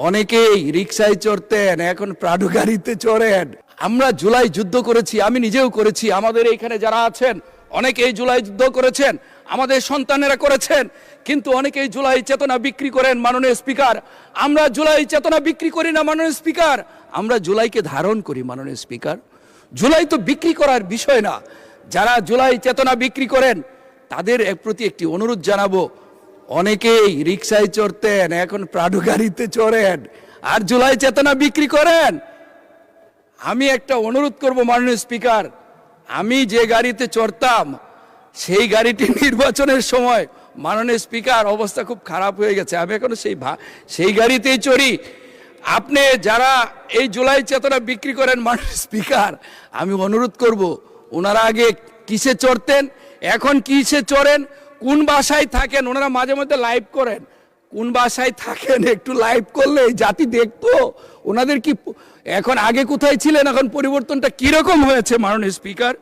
অনেকেই রিকশায় চড়তেন, এখন প্রাডো গাড়িতে চড়েন। আমরা জুলাই যুদ্ধ করেছি, আমি নিজেও করেছি। আমাদের এইখানে যারা আছেন অনেকেই জুলাই যুদ্ধ করেছেন, আমাদের সন্তানেরা করেছেন। কিন্তু অনেকেই জুলাই চেতনা বিক্রি করেন মাননীয় স্পিকার। আমরা জুলাই চেতনা বিক্রি করি না মাননীয় স্পিকার, আমরা জুলাইকে ধারণ করি মাননীয় স্পিকার। জুলাই তো বিক্রি করার বিষয় না। যারা জুলাই চেতনা বিক্রি করেন তাদের প্রতি একটি অনুরোধ জানাবো, অনেকেই রিকশায় চড়তেন, এখন প্রাডো গাড়িতে চড়েন আর জুলাই চেতনা বিক্রি করেন। আমি একটা অনুরোধ করব মাননীয় স্পিকার, আমি যে গাড়িতে চড়তাম সেই গাড়িটি নির্বাচনের সময় মাননীয় স্পিকার অবস্থা খুব খারাপ হয়ে গেছে, আমি এখনো সেই গাড়িতেই চড়ি। আপনি যারা এই জুলাই চেতনা বিক্রি করেন মাননীয় স্পিকার, আমি অনুরোধ করব ওনারা আগে কিসে চড়তেন, এখন কিসে চড়েন, কোন বাসায় থাকেন, ওনারা মাঝে মধ্যে লাইভ করেন, কোন বাসায় থাকেন একটু লাইভ করলে এই জাতি দেখতো ওনাদের কি এখন আগে কোথায় ছিলেন, এখন পরিবর্তনটা কিরকম হয়েছে মাননীয় স্পিকার।